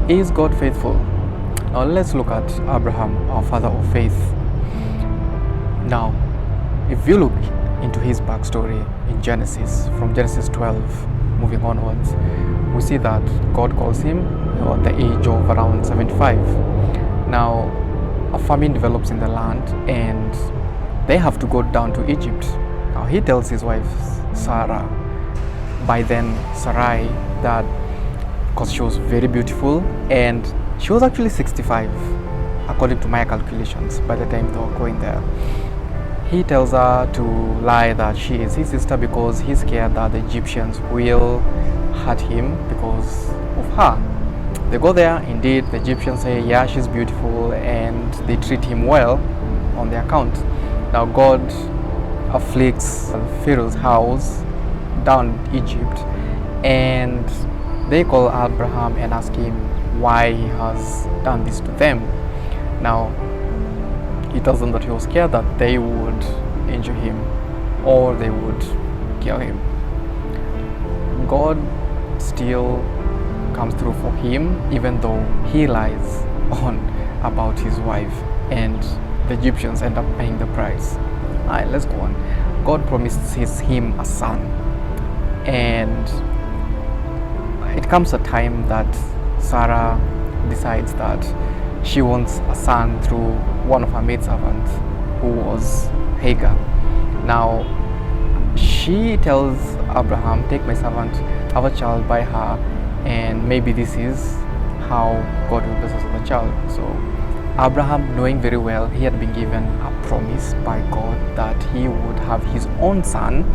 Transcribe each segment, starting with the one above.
Is God faithful? Now let's look at Abraham, our father of faith. Now, if you look into his backstory in Genesis, from Genesis 12 moving onwards, we see that God calls him at the age of around 75. Now, a famine develops in the land and they have to go down to Egypt. Now, he tells his wife Sarah, by then Sarai, that because she was very beautiful and she was actually 65 according to my calculations by the time they were going there. He tells her to lie that she is his sister because he's scared that the Egyptians will hurt him because of her. They go there, indeed the Egyptians say yeah, she's beautiful, and they treat him well on their account. Now God afflicts Pharaoh's house down Egypt, and they call Abraham and ask him why he has done this to them. Now he tells them that he was scared that they would injure him or they would kill him. God still comes through for him, even though he lies on about his wife, and the Egyptians end up paying the price. Alright, let's go on. God promises him a son, and it comes a time that Sarah decides that she wants a son through one of her maidservants, who was Hagar. Now she tells Abraham, take my servant, have a child by her, and maybe this is how God will bless us with a child. So Abraham, knowing very well he had been given a promise by God that he would have his own son,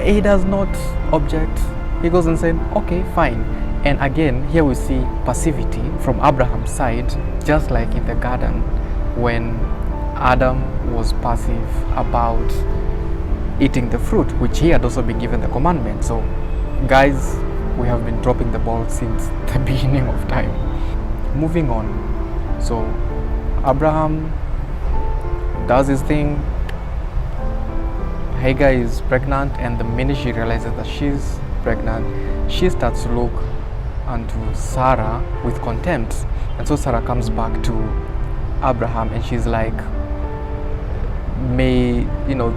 he does not object. He goes and says, okay, fine. And again, here we see passivity from Abraham's side, just like in the garden when Adam was passive about eating the fruit, which he had also been given the commandment. So guys, we have been dropping the ball since the beginning of time. Moving on. So Abraham does his thing. Hagar is pregnant, and the minute she realizes that she's pregnant, she starts to look unto Sarah with contempt. And so Sarah comes back to Abraham and she's like,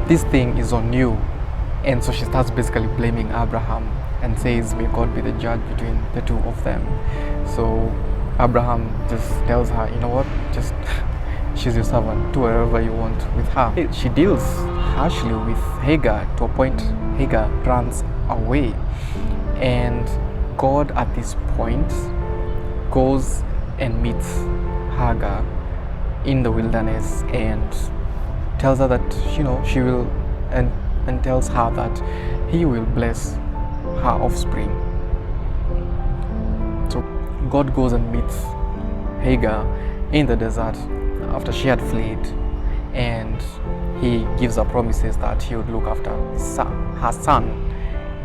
this thing is on you. And so she starts basically blaming Abraham and says, may God be the judge between the two of them. So Abraham just tells her, you know what, just she's your servant, do whatever you want with her. She deals harshly with Hagar to a point Hagar runs away, and God at this point goes and meets Hagar in the wilderness and tells her that she will, and tells her that he will bless her offspring. So God goes and meets Hagar in the desert after she had fled, and he gives her promises that he would look after her son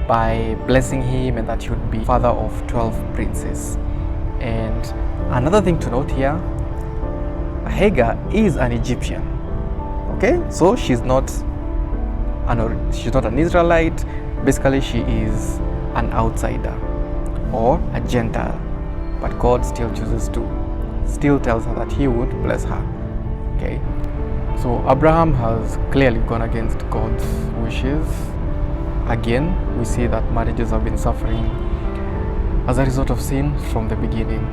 by blessing him, and that he would be father of 12 princes. And another thing to note here, Hagar is an Egyptian. Okay, so she's not an Israelite. Basically, she is an outsider or a Gentile, but God still tells her that he would bless her. Okay, so Abraham has clearly gone against God's wishes. Again, we see that marriages have been suffering as a result of sin from the beginning.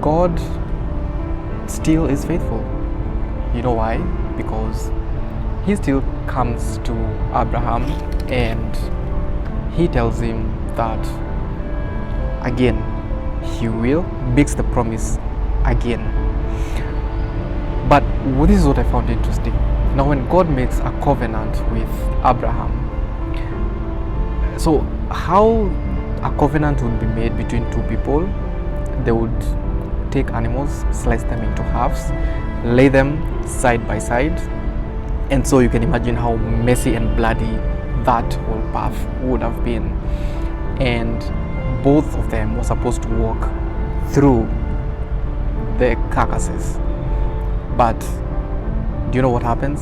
God still is faithful. You know why? Because he still comes to Abraham and he tells him that again he will makes the promise again. But this is what I found interesting. Now when God makes a covenant with Abraham, so how a covenant would be made between two people, they would take animals, slice them into halves, lay them side by side, and so you can imagine how messy and bloody that whole path would have been. And both of them were supposed to walk through the carcasses. But do you know what happens?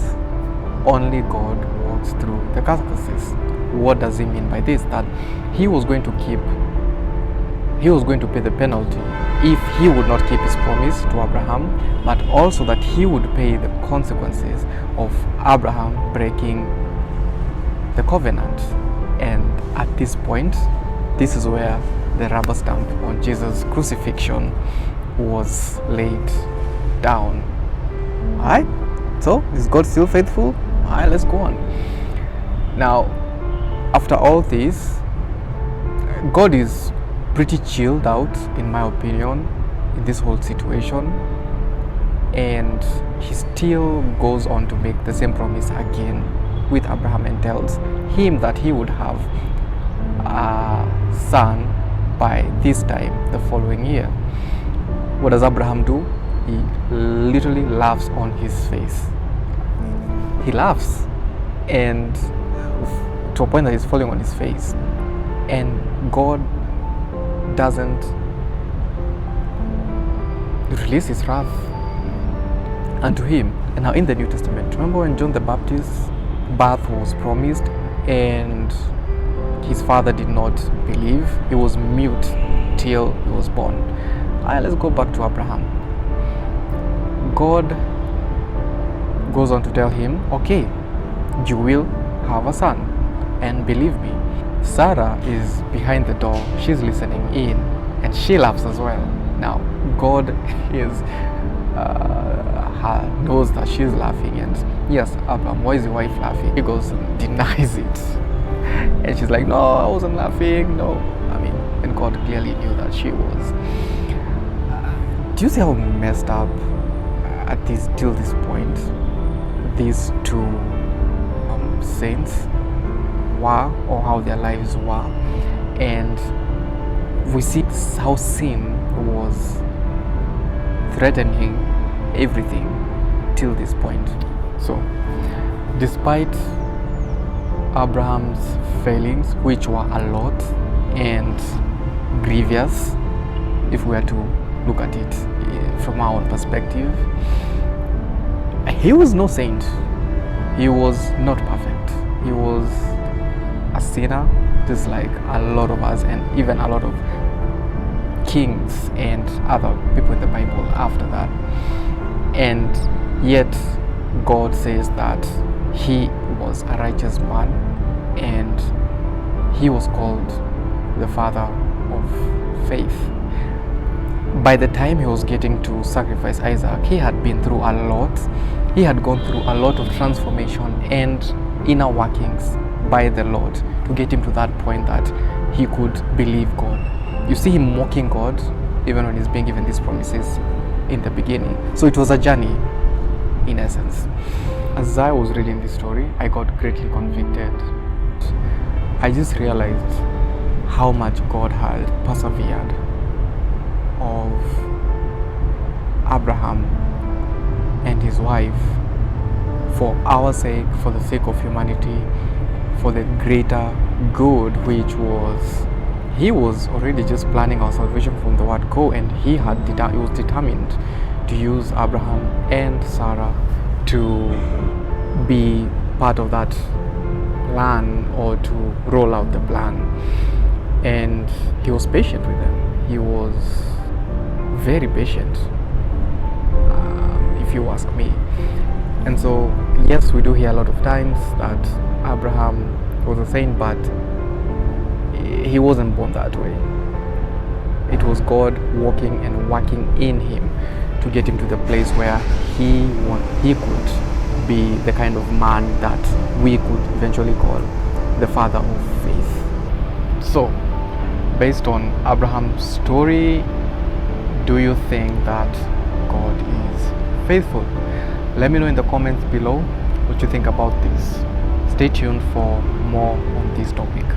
Only God walks through the carcasses. What does he mean by this? That he was going to keep he was going to pay the penalty if he would not keep his promise to Abraham, but also that he would pay the consequences of Abraham breaking the covenant. And at this point, this is where the rubber stamp on Jesus' crucifixion was laid down. Alright, so is God still faithful? Alright, let's go on. Now, after all this, God is pretty chilled out, in my opinion, in this whole situation, and he still goes on to make the same promise again with Abraham and tells him that he would have a son by this time the following year. What does Abraham do? He literally laughs on his face. He laughs, and to a point that he's falling on his face, and God doesn't release his wrath unto him. And now in the New Testament, remember when John the Baptist's birth was promised and his father did not believe? He was mute till he was born. Alright, let's go back to Abraham. God goes on to tell him, okay, you will have a son, and believe me, Sarah is behind the door, she's listening in, and she laughs as well. Now, God is knows that she's laughing, and yes, Abraham, why is your wife laughing? He goes and denies it, and she's like, no, I wasn't laughing, no. I mean, and God clearly knew that she was. Do you see how messed up till this point these two saints were, or how their lives were? And we see how sin was threatening everything till this point. So despite Abraham's failings, which were a lot and grievous if we were to look at it from our own perspective, he was no saint. He was not perfect. He was a sinner, just like a lot of us, and even a lot of kings and other people in the Bible after that. And yet God says that he was a righteous man, and he was called the father of faith. By the time he was getting to sacrifice Isaac, he had been through a lot. He had gone through a lot of transformation and inner workings by the Lord to get him to that point that he could believe God. You see him mocking God even when he's being given these promises in the beginning. So it was a journey in essence. As I was reading this story, I got greatly convicted. I just realized how much God had persevered of Abraham and his wife for our sake, for the sake of humanity, for the greater good, which was, he was already just planning our salvation from the word go, and he was determined to use Abraham and Sarah to be part of that plan, or to roll out the plan. And he was patient with them. He was very patient, if you ask me. And so yes, we do hear a lot of times that Abraham was a saint, but he wasn't born that way. It was God walking and working in him to get him to the place where he could be the kind of man that we could eventually call the father of faith. So based on Abraham's story, do you think that God is faithful? Let me know in the comments below what you think about this. Stay tuned for more on this topic.